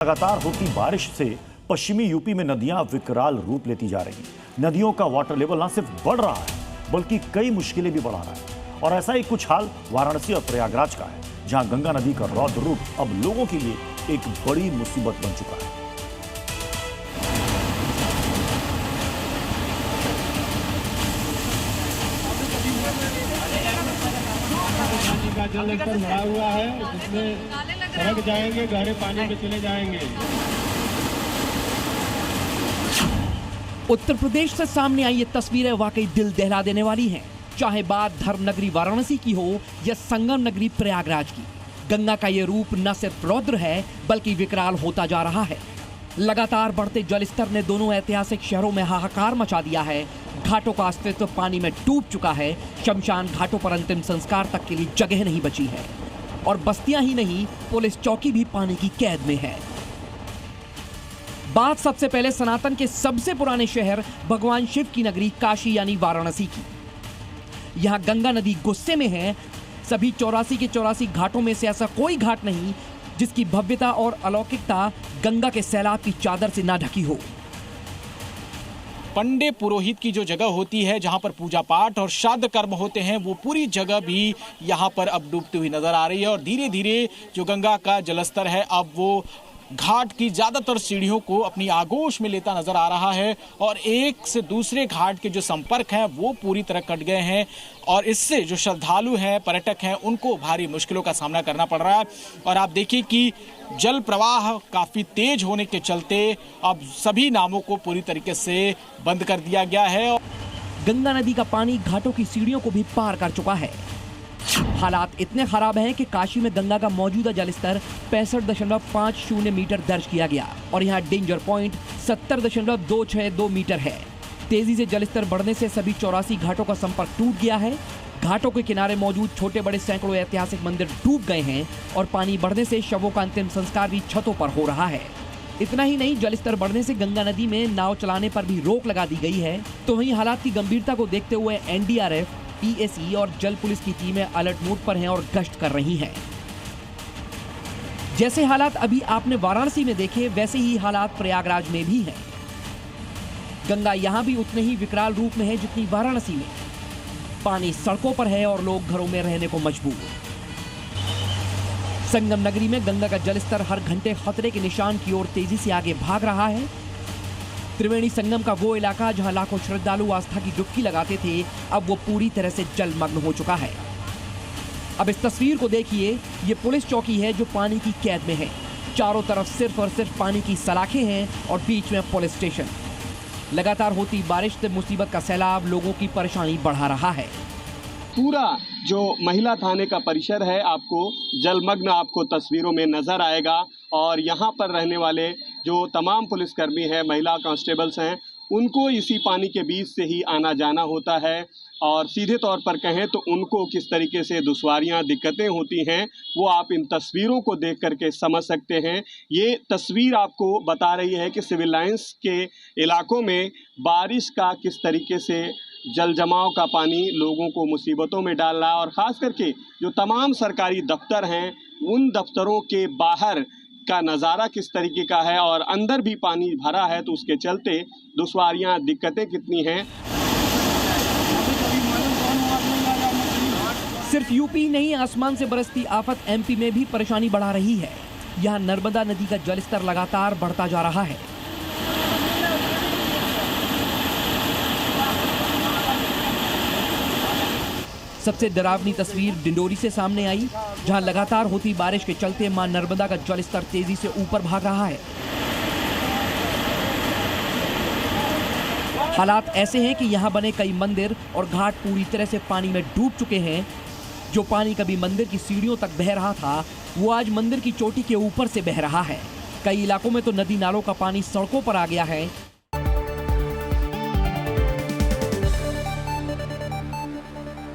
लगातार होती बारिश से पश्चिमी यूपी में नदियां विकराल रूप लेती जा रही हैं। नदियों का वाटर लेवल न सिर्फ बढ़ रहा है बल्कि कई मुश्किलें भी बढ़ा रहा है। और ऐसा ही कुछ हाल वाराणसी और प्रयागराज का है, जहां गंगा नदी का रौद्र रूप अब लोगों के लिए एक बड़ी मुसीबत बन चुका है। का जल स्तर बढ़ा हुआ है, जिसमें सड़क जाएंगे, गहरे पानी में चले जाएंगे। उत्तर प्रदेश से सामने आई ये तस्वीरें वाकई दिल दहला देने वाली हैं। चाहे बात धर्म नगरी वाराणसी की हो या संगम नगरी प्रयागराज की, गंगा का ये रूप न सिर्फ रौद्र है बल्कि विकराल होता जा रहा है। लगातार बढ़ते जलस्तर ने दोनों ऐतिहासिक शहरों में हाहाकार मचा दिया है। घाटों का अस्तित्व पानी में डूब चुका है। शमशान घाटों पर अंतिम संस्कार तक के लिए जगह नहीं बची है और बस्तियां ही नहीं, पुलिस चौकी भी पानी की कैद में है। बात सबसे पहले सनातन के सबसे पुराने शहर भगवान शिव की नगरी काशी यानी वाराणसी की। यहां गंगा नदी गुस्से में है। सभी 84 के 84 घाटों में से ऐसा कोई घाट नहीं जिसकी भव्यता और अलौकिकता गंगा के सैलाब की चादर से ना ढकी हो। पंडे पुरोहित की जो जगह होती है, जहां पर पूजा पाठ और श्राद्ध कर्म होते हैं, वो पूरी जगह भी यहां पर अब डूबती हुई नजर आ रही है। और धीरे धीरे जो गंगा का जलस्तर है अब वो घाट की ज्यादातर सीढ़ियों को अपनी आगोश में लेता नजर आ रहा है और एक से दूसरे घाट के जो संपर्क हैं वो पूरी तरह कट गए हैं। और इससे जो श्रद्धालु हैं, पर्यटक हैं, उनको भारी मुश्किलों का सामना करना पड़ रहा है। और आप देखिए कि जल प्रवाह काफी तेज होने के चलते अब सभी नावों को पूरी तरीके से बंद कर दिया गया है। गंगा नदी का पानी घाटों की सीढ़ियों को भी पार कर चुका है। हालात इतने खराब हैं कि काशी में गंगा का मौजूदा जलस्तर 65.50 मीटर दर्ज किया गया और यहाँ डेंजर पॉइंट 70.262 मीटर है। तेजी से जलस्तर बढ़ने से सभी 84 घाटों का संपर्क टूट गया है। घाटों के किनारे मौजूद छोटे बड़े सैकड़ों ऐतिहासिक मंदिर डूब गए हैं और पानी बढ़ने से शवों का अंतिम संस्कार भी छतों पर हो रहा है। इतना ही नहीं, जलस्तर बढ़ने से गंगा नदी में नाव चलाने पर भी रोक लगा दी गई है। तो वहीं हालात की गंभीरता को देखते हुए एनडीआरएफ, पीएसी और जल पुलिस की टीमें अलर्ट मोड पर हैं और गश्त कर रही हैं। जैसे हालात अभी आपने वाराणसी में देखे, वैसे ही हालात प्रयागराज में भी हैं। गंगा यहां भी उतने ही विकराल रूप में है जितनी वाराणसी में। पानी सड़कों पर है और लोग घरों में रहने को मजबूर। संगम नगरी में गंगा का जलस्तर हर घंटे खतरे के निशान की ओर तेजी से आगे भाग रहा है। त्रिवेणी संगम का वो इलाका जहां लाखों श्रद्धालु आस्था की डुबकी लगाते थे, अब वो पूरी तरह से जलमग्न हो चुका है। अब इस तस्वीर को देखिए, ये पुलिस चौकी है जो पानी की कैद में है। चारों तरफ सिर्फ और सिर्फ पानी की सलाखें हैं और बीच में पुलिस स्टेशन। लगातार होती बारिश से मुसीबत का सैलाब लोगों की परेशानी बढ़ा रहा है। पूरा जो महिला थाने का परिसर है आपको जलमग्न आपको तस्वीरों में नजर आएगा। और यहाँ पर रहने वाले जो तमाम पुलिसकर्मी हैं, महिला कांस्टेबल्स हैं, उनको इसी पानी के बीच से ही आना जाना होता है। और सीधे तौर पर कहें तो उनको किस तरीके से दुश्वारियां, दिक्कतें होती हैं, वो आप इन तस्वीरों को देख करके समझ सकते हैं। ये तस्वीर आपको बता रही है कि सिविल लाइंस के इलाकों में बारिश का किस तरीके से जल जमाव का पानी लोगों को मुसीबतों में डाल रहा है। और ख़ास करके जो तमाम सरकारी दफ्तर हैं, उन दफ्तरों के बाहर का नज़ारा किस तरीके का है और अंदर भी पानी भरा है, तो उसके चलते दुश्वारियां, दिक्कतें कितनी हैं। सिर्फ यूपी नहीं, आसमान से बरसती आफत एमपी में भी परेशानी बढ़ा रही है। यहाँ नर्मदा नदी का जलस्तर लगातार बढ़ता जा रहा है। सबसे डरावनी तस्वीर डिंडोरी से सामने आई, जहां लगातार होती बारिश के चलते मां नर्मदा का जलस्तर तेजी से ऊपर भाग रहा है। हालात ऐसे हैं कि यहां बने कई मंदिर और घाट पूरी तरह से पानी में डूब चुके हैं। जो पानी कभी मंदिर की सीढ़ियों तक बह रहा था, वो आज मंदिर की चोटी के ऊपर से बह रहा है। कई इलाकों में तो नदी नालों का पानी सड़कों पर आ गया है।